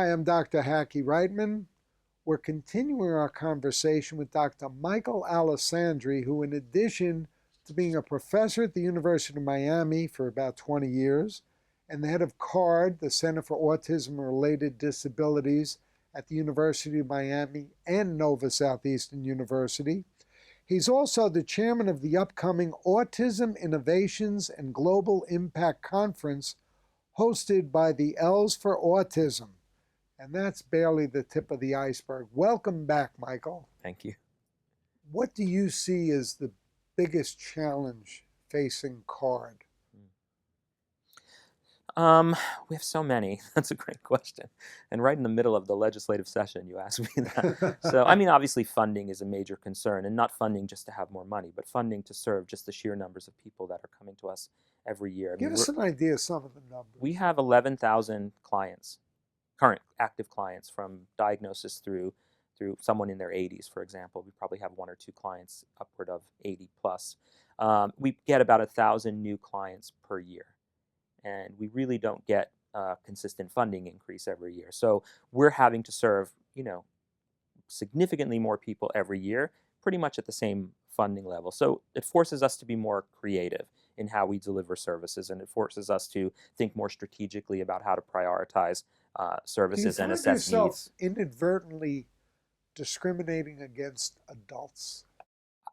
Hi, I'm Dr. Hackie Reitman. We're continuing our conversation with Dr. Michael Alessandri, who, in addition to being a professor at the University of Miami for about 20 years and the head of CARD, the Center for Autism and Related Disabilities at the University of Miami and Nova Southeastern University, he's also the chairman of the upcoming Autism Innovations and Global Impact Conference hosted by the L's for Autism. And that's barely the tip of the iceberg. Welcome back, Michael. Thank you. What do you see as the biggest challenge facing CARD? We have so many. That's a great question. And right in the middle of the legislative session, you asked me that. So, I mean, obviously funding is a major concern, and not funding just to have more money, but funding to serve just the sheer numbers of people that are coming to us every year. Give us an idea of some of the numbers. We have 11,000 clients, current active clients, from diagnosis through someone in their 80s, for example. We probably have one or two clients upward of 80 plus. We get about 1,000 new clients per year. And we really don't get consistent funding increase every year. So we're having to serve, significantly more people every year, pretty much at the same funding level. So it forces us to be more creative in how we deliver services, and it forces us to think more strategically about how to prioritize services and assess needs. Do you find yourself inadvertently discriminating against adults?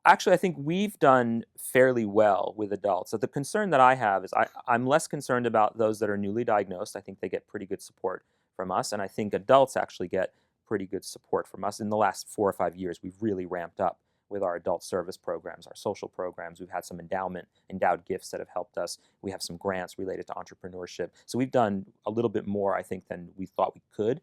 Actually, I think we've done fairly well with adults. So the concern that I have is I'm less concerned about those that are newly diagnosed. I think they get pretty good support from us, and I think adults actually get pretty good support from us. In the last 4 or 5 years, we've really ramped up with our adult service programs, our social programs. We've had some endowed gifts that have helped us. We have some grants related to entrepreneurship. So we've done a little bit more, I think, than we thought we could.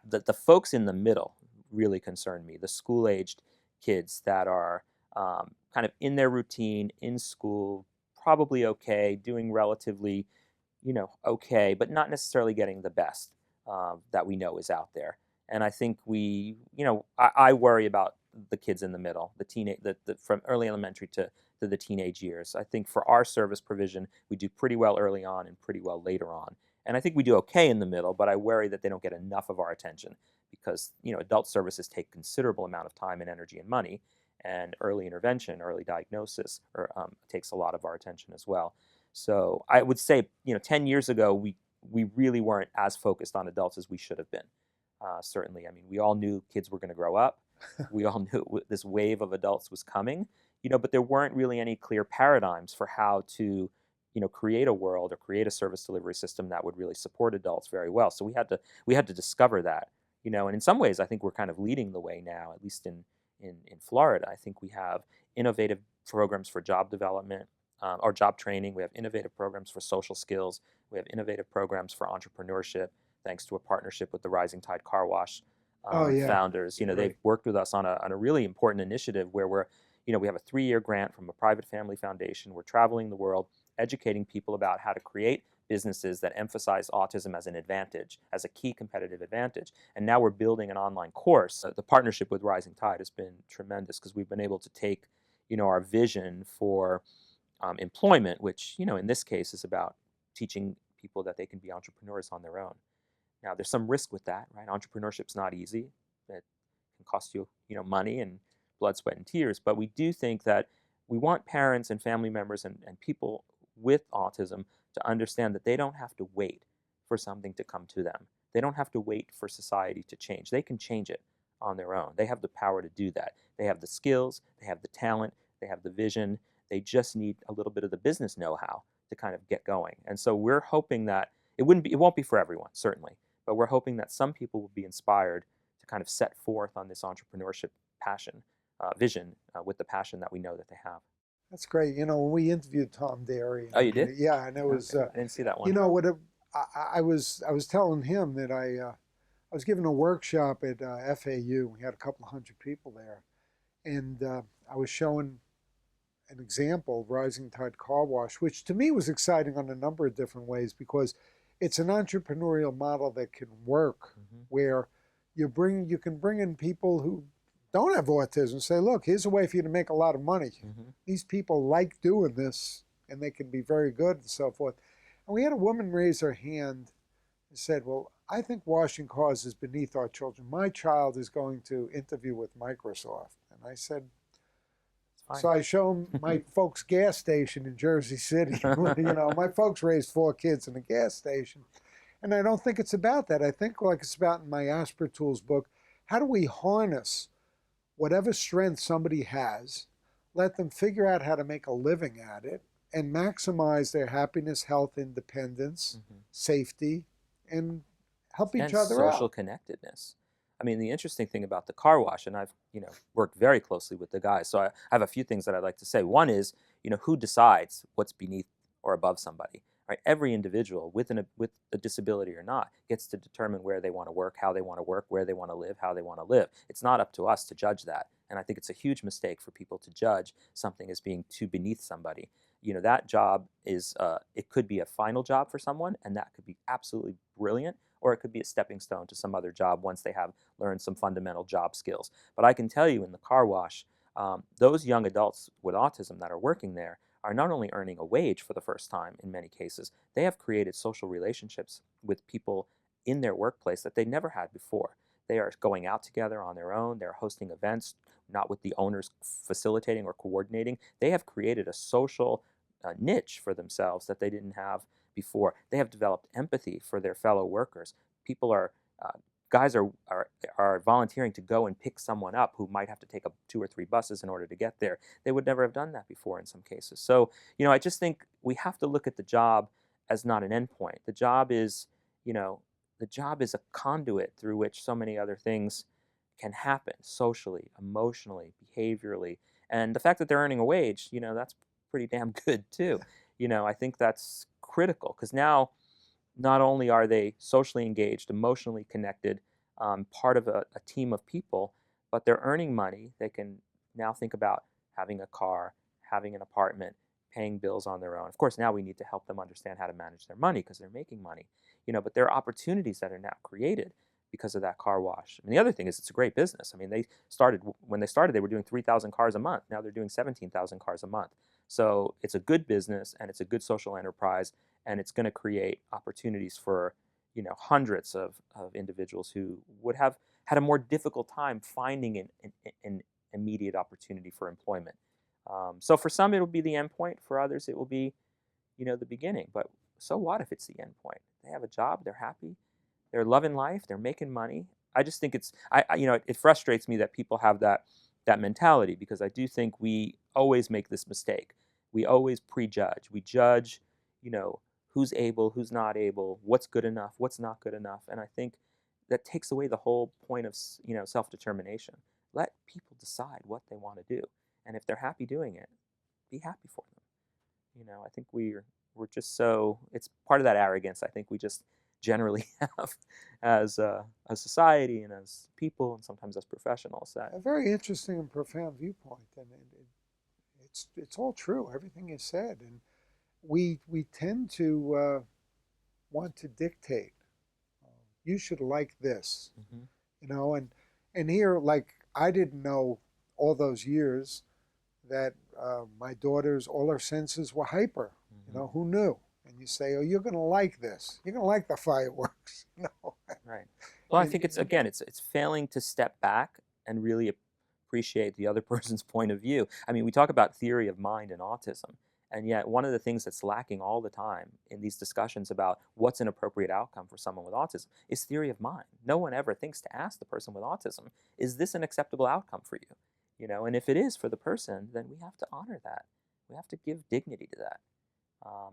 The folks in the middle really concern me, the school-aged kids that are kind of in their routine, in school, probably okay, doing relatively, okay, but not necessarily getting the best that we know is out there. And I think I worry about the kids in the middle, from early elementary to the teenage years. I think for our service provision, we do pretty well early on and pretty well later on. And I think we do okay in the middle, but I worry that they don't get enough of our attention because, adult services take considerable amount of time and energy and money. And early intervention, early diagnosis takes a lot of our attention as well. So I would say, 10 years ago, we really weren't as focused on adults as we should have been. Certainly, I mean, we all knew kids were going to grow up. We all knew this wave of adults was coming, but there weren't really any clear paradigms for how to, create a world or create a service delivery system that would really support adults very well. So we had to discover that, and in some ways, I think we're kind of leading the way now, at least in Florida. I think we have innovative programs for job development or job training. We have innovative programs for social skills. We have innovative programs for entrepreneurship, thanks to a partnership with the Rising Tide Car Wash founders. They've worked with us on a really important initiative where we have a 3-year grant from a private family foundation. We're traveling the world, educating people about how to create businesses that emphasize autism as an advantage, as a key competitive advantage. And now we're building an online course. The partnership with Rising Tide has been tremendous because we've been able to take, our vision for employment, which, in this case is about teaching people that they can be entrepreneurs on their own. Now, there's some risk with that, right? Entrepreneurship's not easy. It can cost you, money and blood, sweat, and tears. But we do think that we want parents and family members and people with autism to understand that they don't have to wait for something to come to them. They don't have to wait for society to change. They can change it on their own. They have the power to do that. They have the skills, they have the talent, they have the vision. They just need a little bit of the business know-how to kind of get going. And so we're hoping that it won't be for everyone, certainly, but we're hoping that some people will be inspired to kind of set forth on this entrepreneurship vision with the passion that we know that they have. That's great. When we interviewed Tom Derry. Oh, you did? Yeah, and it was. Okay. I didn't see that one. I was telling him that I was giving a workshop at FAU. We had a couple of hundred people there, and I was showing an example of Rising Tide Car Wash, which to me was exciting on a number of different ways because it's an entrepreneurial model that can work, where you can bring in people who don't have autism, say, look, here's a way for you to make a lot of money. These people like doing this, and they can be very good and so forth. And we had a woman raise her hand and said, well, I think washing cars is beneath our children. My child is going to interview with Microsoft. And I said, It's fine. so I show him my folks' gas station in Jersey City. My folks raised 4 kids in a gas station. And I don't think it's about that. I think, like it's about in my Asper Tools book, how do we harness whatever strength somebody has, let them figure out how to make a living at it, and maximize their happiness, health, independence, safety, and help each other social out. connectedness. I mean, the interesting thing about the car wash, and I've worked very closely with the guys, so I have a few things that I'd like to say. One is, who decides what's beneath or above somebody? Right? Every individual, with a disability or not, gets to determine where they want to work, how they want to work, where they want to live, how they want to live. It's not up to us to judge that, and I think it's a huge mistake for people to judge something as being too beneath somebody. That job is, it could be a final job for someone, and that could be absolutely brilliant, or it could be a stepping stone to some other job once they have learned some fundamental job skills. But I can tell you in the car wash, those young adults with autism that are working there are not only earning a wage for the first time in many cases, they have created social relationships with people in their workplace that they never had before. They are going out together on their own. They're hosting events, not with the owners facilitating or coordinating. They have created a social niche for themselves that they didn't have before. They have developed empathy for their fellow workers. People are, guys are volunteering to go and pick someone up who might have to take 2 or 3 buses in order to get there. They would never have done that before in some cases. So, I just think we have to look at the job as not an endpoint. The job is, a conduit through which so many other things can happen socially, emotionally, behaviorally. And the fact that they're earning a wage, that's pretty damn good too. I think that's critical because now not only are they socially engaged, emotionally connected, part of a team of people, but they're earning money. They can now think about having a car, having an apartment, paying bills on their own. Of course, now we need to help them understand how to manage their money because they're making money. But there are opportunities that are now created because of that car wash. And the other thing is it's a great business. I mean, when they started, they were doing 3,000 cars a month. Now they're doing 17,000 cars a month. So it's a good business and it's a good social enterprise, and it's going to create opportunities for hundreds of individuals who would have had a more difficult time finding an immediate opportunity for employment. So for some it'll be the end point. For others it will be the beginning. But so what if it's the end point? They have a job, they're happy, they're loving life, they're making money. I just think it frustrates me that people have that mentality, because I do think we always make this mistake. We always prejudge. We judge, who's able, who's not able, what's good enough, what's not good enough. And I think that takes away the whole point of, self-determination. Let people decide what they want to do. And if they're happy doing it, be happy for them. I think we're just so, it's part of that arrogance I think we just generally have as a society and as people and sometimes as professionals. A very interesting and profound viewpoint, and it's all true, everything you said. And we tend to want to dictate. You should like this, and here, like, I didn't know all those years that my daughter's, all her senses were hyper. Who knew? And you say, oh, you're going to like this. You're going to like the fireworks. Right. Well, I think it's failing to step back and really appreciate the other person's point of view. I mean, we talk about theory of mind and autism, and yet one of the things that's lacking all the time in these discussions about what's an appropriate outcome for someone with autism is theory of mind. No one ever thinks to ask the person with autism, is this an acceptable outcome for you? And if it is for the person, then we have to honor that. We have to give dignity to that,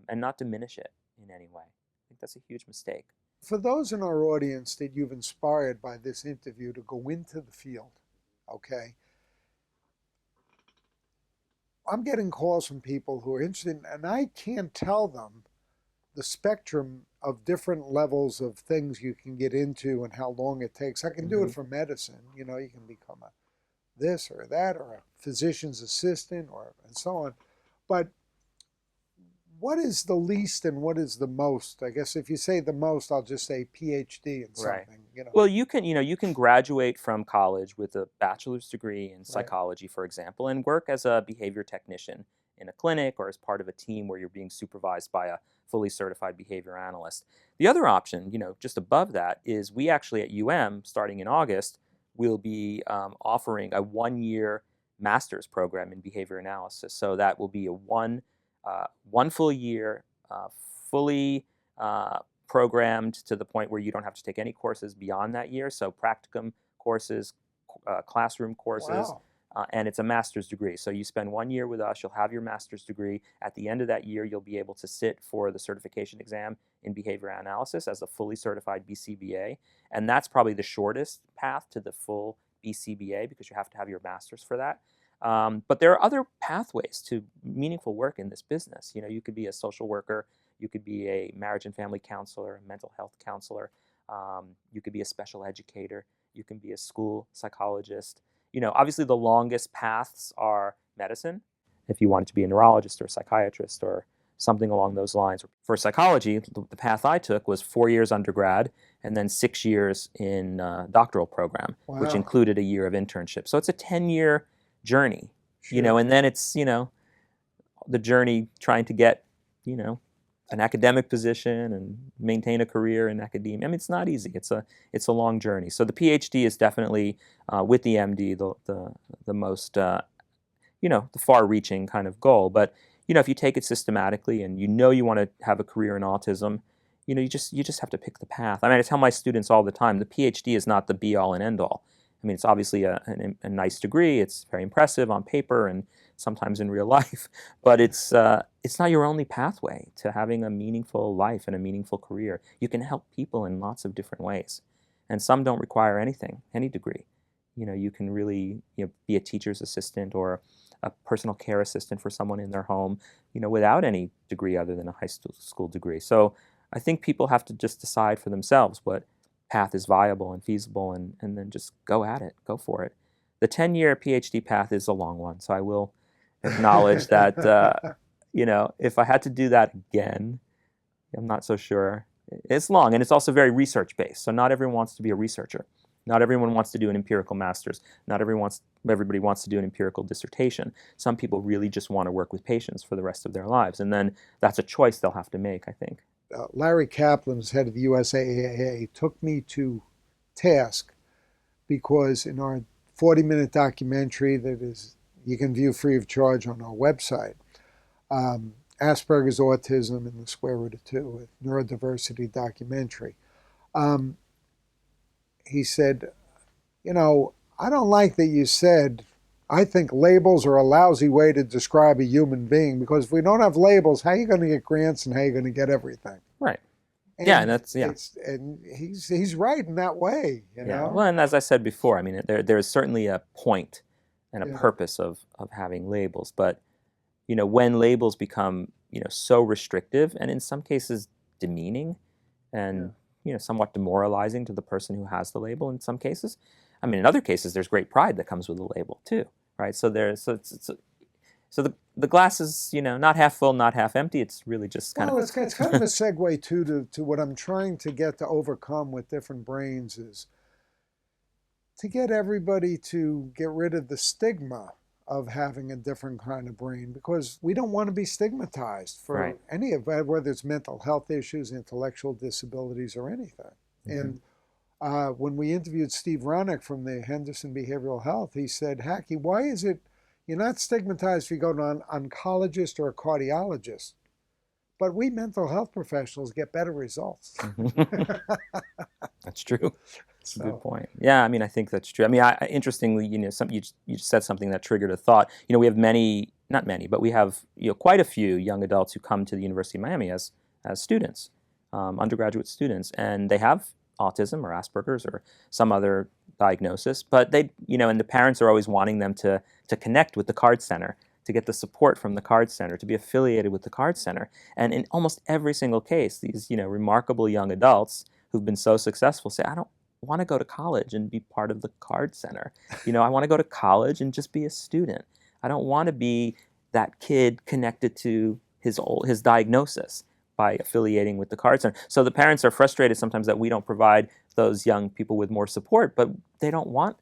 and not diminish it in any way. I think that's a huge mistake. For those in our audience that you've inspired by this interview to go into the field, okay, I'm getting calls from people who are interested, and I can't tell them the spectrum of different levels of things you can get into and how long it takes. I can do it for medicine. You can become a this or that, or a physician's assistant, and so on. But what is the least and what is the most? I guess if you say the most, I'll just say Ph.D. in something. Right. Well, you can graduate from college with a bachelor's degree in psychology, for example, and work as a behavior technician in a clinic or as part of a team where you're being supervised by a fully certified behavior analyst. The other option, just above that, is we actually at starting in August, will be offering a 1-year master's program in behavior analysis. So that will be a one full year, fully programmed to the point where you don't have to take any courses beyond that year. So practicum courses, classroom courses. Wow. And it's a master's degree. So you spend 1 year with us, you'll have your master's degree. At the end of that year, you'll be able to sit for the certification exam in behavior analysis as a fully certified BCBA. And that's probably the shortest path to the full BCBA because you have to have your master's for that. But there are other pathways to meaningful work in this business. You could be a social worker, you could be a marriage and family counselor, a mental health counselor, you could be a special educator, you can be a school psychologist. Obviously the longest paths are medicine, if you wanted to be a neurologist or a psychiatrist or something along those lines. For psychology, the path I took was 4 years undergrad and then 6 years in doctoral program, which included a year of internship. So it's a 10-year journey, Sure. And then it's, the journey trying to get, an academic position and maintain a career in academia. I mean, it's not easy. It's a long journey. So the PhD is definitely, with the MD, the most, the far-reaching kind of goal. But if you take it systematically and you want to have a career in autism, you just have to pick the path. I mean, I tell my students all the time, the PhD is not the be-all and end-all. I mean, it's obviously a nice degree. It's very impressive on paper and sometimes in real life, but it's not your only pathway to having a meaningful life and a meaningful career. You can help people in lots of different ways, and some don't require any degree. You can really be a teacher's assistant or a personal care assistant for someone in their home, without any degree other than a high school degree. So I think people have to just decide for themselves what path is viable and feasible, and then just go at it, go for it. The 10-year PhD path is a long one, so I will acknowledge that, if I had to do that again, I'm not so sure. It's long, and it's also very research-based, so not everyone wants to be a researcher. Not everyone wants to do an empirical master's. Not everybody wants to do an empirical dissertation. Some people really just want to work with patients for the rest of their lives, and then that's a choice they'll have to make, I think. Larry Kaplan, as head of the USAAA, took me to task because in our 40-minute documentary that you can view free of charge on our website, Asperger's Autism and the Square Root of Two, a Neurodiversity documentary, he said, I don't like that you said, I think labels are a lousy way to describe a human being, because if we don't have labels, how are you going to get grants and how are you going to get everything? Right. And and he's right in that way, Well, and as I said before, I mean, there's certainly a point and a purpose of having labels, but when labels become so restrictive and in some cases demeaning and somewhat demoralizing to the person who has the label in some cases. I mean, in other cases, there's great pride that comes with the label too, right? So the glass is not half full, not half empty. It's really just kind of. It's kind of a segue to what I'm trying to get to overcome with different brains is to get everybody to get rid of the stigma of having a different kind of brain, because we don't want to be stigmatized for any of it, whether it's mental health issues, intellectual disabilities, or anything. Mm-hmm. And when we interviewed Steve Ronick from the Henderson Behavioral Health, he said, Hackie, why is it you're not stigmatized if you go to an oncologist or a cardiologist, but we mental health professionals get better results? That's true. That's a good point. Yeah, I mean, I think that's true. I mean, interestingly, you said something that triggered a thought. We have not many, but we have quite a few young adults who come to the University of Miami as students, undergraduate students, and they have autism or Asperger's or some other diagnosis, but they, and the parents are always wanting them to connect with the CARD Center, to get the support from the CARD Center, to be affiliated with the CARD Center. And in almost every single case, these, remarkable young adults who've been so successful say, I don't want to go to college and be part of the CARD Center. I want to go to college and just be a student. I don't want to be that kid connected to his diagnosis by affiliating with the CARD Center. So the parents are frustrated sometimes that we don't provide those young people with more support, but they don't want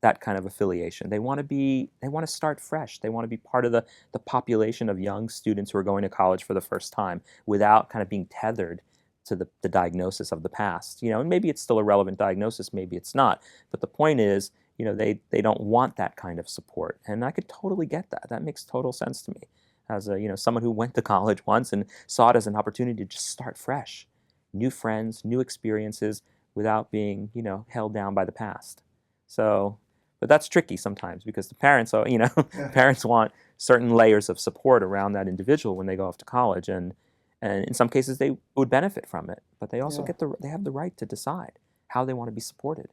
that kind of affiliation. They want to start fresh. They want to be part of the population of young students who are going to college for the first time without kind of being tethered to the diagnosis of the past. And maybe it's still a relevant diagnosis, maybe it's not. But the point is, they don't want that kind of support. And I could totally get that. That makes total sense to me as someone who went to college once and saw it as an opportunity to just start fresh, new friends, new experiences without being, held down by the past. So, but that's tricky sometimes because the parents, parents want certain layers of support around that individual when they go off to college, and in some cases they would benefit from it, but they also they have the right to decide how they want to be supported.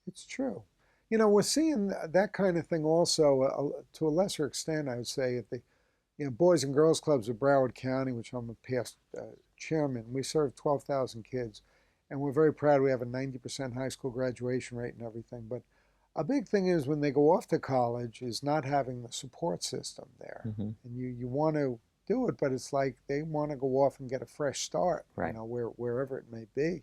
It's true. We're seeing that kind of thing also to a lesser extent, I would say, at the Boys and Girls Clubs of Broward County, which I'm a past chairman. We serve 12,000 kids, and we're very proud we have a 90% high school graduation rate and everything. But a big thing is when they go off to college is not having the support system there. Mm-hmm. And you want to do it, but it's like they want to go off and get a fresh start, right. Wherever it may be.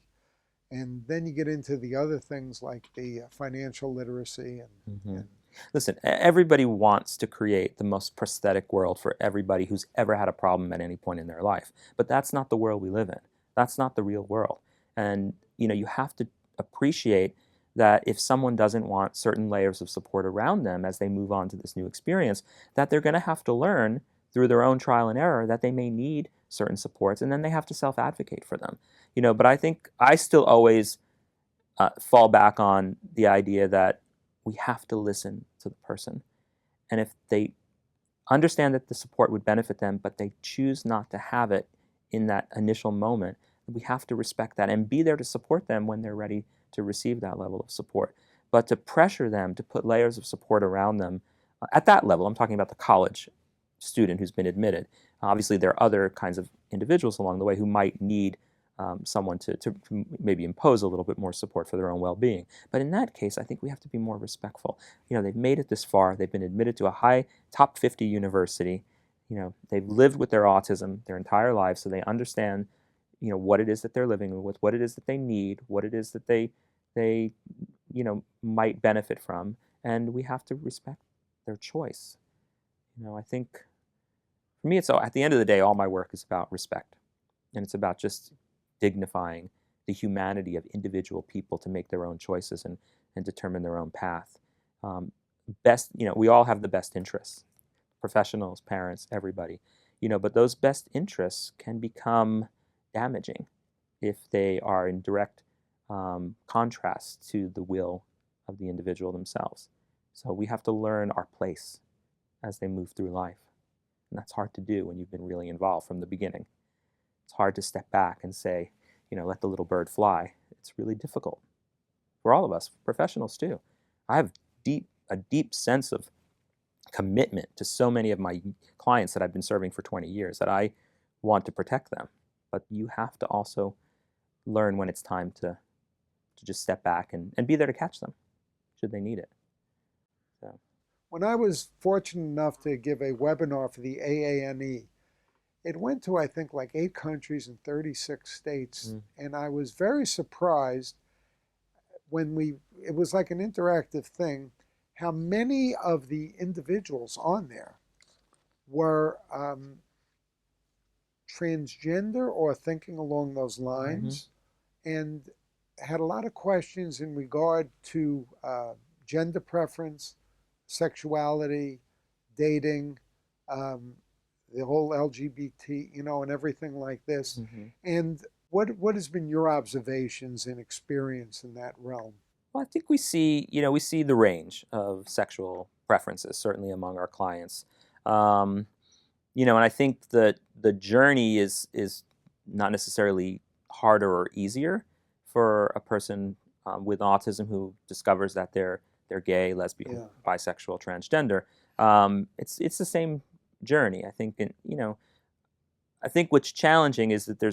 And then you get into the other things like the financial literacy and Listen, everybody wants to create the most prosthetic world for everybody who's ever had a problem at any point in their life. But that's not the world we live in. That's not the real world. And you have to appreciate that if someone doesn't want certain layers of support around them as they move on to this new experience, that they're going to have to learn through their own trial and error that they may need certain supports, and then they have to self-advocate for them. But I think I still always fall back on the idea that we have to listen to the person. And if they understand that the support would benefit them, but they choose not to have it in that initial moment, we have to respect that and be there to support them when they're ready to receive that level of support. But to pressure them to put layers of support around them at that level, I'm talking about the college student who's been admitted. Obviously, there are other kinds of individuals along the way who might need someone to maybe impose a little bit more support for their own well-being. But in that case, I think we have to be more respectful. They've made it this far. They've been admitted to a high top 50 university. They've lived with their autism their entire lives, so they understand, what it is that they're living with, what it is that they need, what it is that they might benefit from, and we have to respect their choice. I think for me, it's at the end of the day, all my work is about respect, and it's about just dignifying the humanity of individual people to make their own choices and determine their own path. We all have the best interests, professionals, parents, everybody, but those best interests can become damaging if they are in direct contrast to the will of the individual themselves. So we have to learn our place as they move through life. And that's hard to do when you've been really involved from the beginning. It's hard to step back and say, let the little bird fly. It's really difficult for all of us, professionals too. I have a deep sense of commitment to so many of my clients that I've been serving for 20 years that I want to protect them. But you have to also learn when it's time to just step back and be there to catch them should they need it. So. When I was fortunate enough to give a webinar for the AANE, it went to, I think, like 8 countries and 36 states. And I was very surprised when it was like an interactive thing, how many of the individuals on there were transgender or thinking along those lines, and had a lot of questions in regard to gender preference, sexuality, dating, the whole LGBT, and everything like this. And what has been your observations and experience in that realm? Well, I think we see the range of sexual preferences, certainly among our clients. And I think that the journey is not necessarily harder or easier for a person with autism who discovers that they're gay, lesbian, bisexual, transgender. It's the same journey. I think, I think what's challenging is that there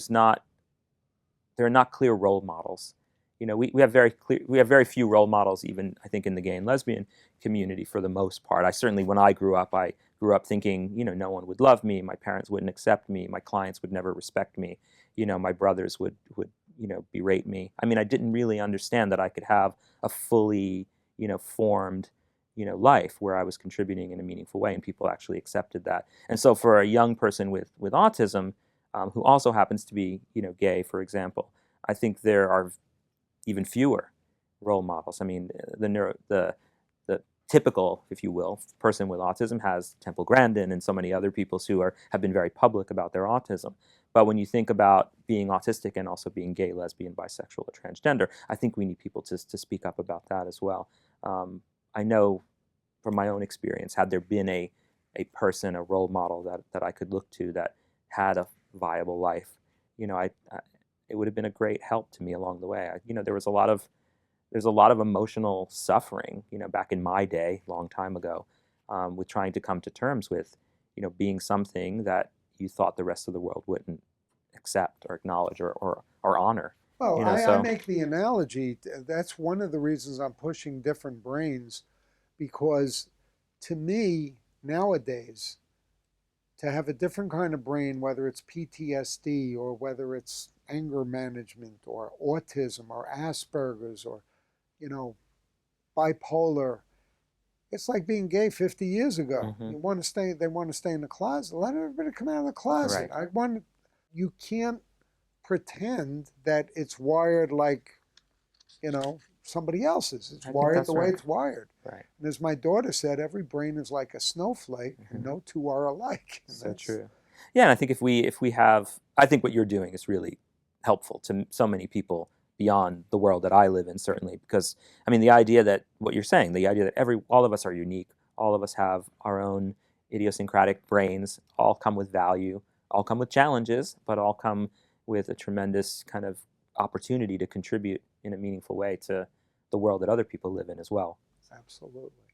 are not clear role models. We have very few role models, even I think in the gay and lesbian community for the most part. When I grew up thinking, no one would love me, my parents wouldn't accept me, my clients would never respect me, my brothers would berate me. I mean, I didn't really understand that I could have a fully, formed, life where I was contributing in a meaningful way, and people actually accepted that. And so for a young person with autism, who also happens to be, gay, for example, I think there are even fewer role models. I mean, the typical, if you will, person with autism has Temple Grandin and so many other people who have been very public about their autism. But when you think about being autistic and also being gay, lesbian, bisexual, or transgender, I think we need people to speak up about that as well. I know from my own experience, had there been a person, a role model that I could look to that had a viable life, it would have been a great help to me along the way. There's a lot of emotional suffering, back in my day, long time ago, with trying to come to terms with, being something that you thought the rest of the world wouldn't accept or acknowledge or honor. Well, I So make the analogy, that's one of the reasons I'm pushing different brains, because to me, nowadays, to have a different kind of brain, whether it's PTSD or whether it's anger management or autism or Asperger's or, bipolar, it's like being gay 50 years ago. Mhm. They want to stay in the closet. Let everybody come out of the closet. Right. You can't pretend that it's wired like, somebody else's. It's I think wired that's the way right. it's wired. Right. And as my daughter said, every brain is like a snowflake, and Mhm. no two are alike. So true. Yeah, and I think if we have, I think what you're doing is really helpful to so many people beyond the world that I live in, certainly, because I mean the idea that what you're saying, the idea that all of us are unique, all of us have our own idiosyncratic brains, all come with value, all come with challenges, but all come with a tremendous kind of opportunity to contribute in a meaningful way to the world that other people live in as well. Absolutely.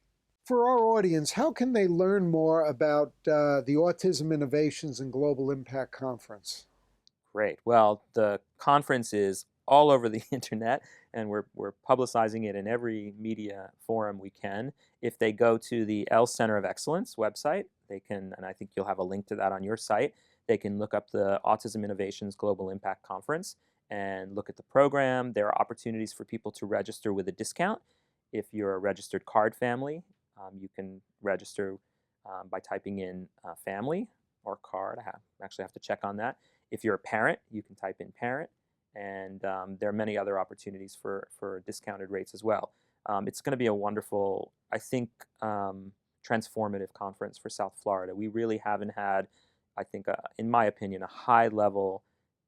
For our audience, how can they learn more about the Autism Innovations and Global Impact Conference? Great. Well, the conference is all over the internet, and we're publicizing it in every media forum we can. If they go to the L Center of Excellence website, they can, and I think you'll have a link to that on your site, they can look up the Autism Innovations Global Impact Conference and look at the program. There are opportunities for people to register with a discount. If you're a registered card family, you can register by typing in family or card. Actually have to check on that. If you're a parent, you can type in parent, and there are many other opportunities for discounted rates as well. It's going to be a wonderful, I think, transformative conference for South Florida. We really haven't had, I think, in my opinion, a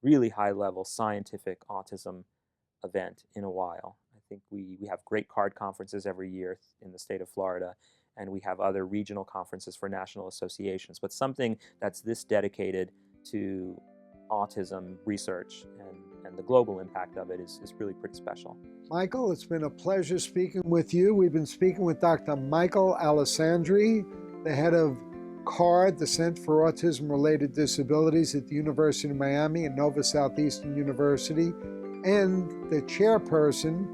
really high level scientific autism event in a while. I think we have great card conferences every year in the state of Florida, and we have other regional conferences for national associations, but something that's this dedicated to autism research and the global impact of it is really pretty special. Michael, it's been a pleasure speaking with you. We've been speaking with Dr. Michael Alessandri, the head of CARD, the Center for Autism and Related Disabilities at the University of Miami and Nova Southeastern University, and the chairperson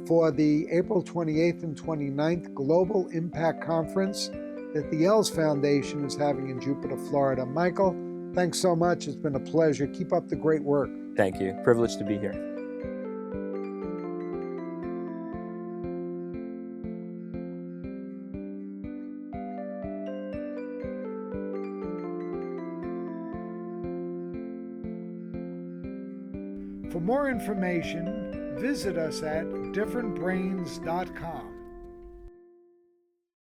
for the April 28th and 29th Global Impact Conference that the ELS Foundation is having in Jupiter, Florida. Michael, thanks so much. It's been a pleasure. Keep up the great work. Thank you. Privileged to be here. For more information, visit us at differentbrains.com.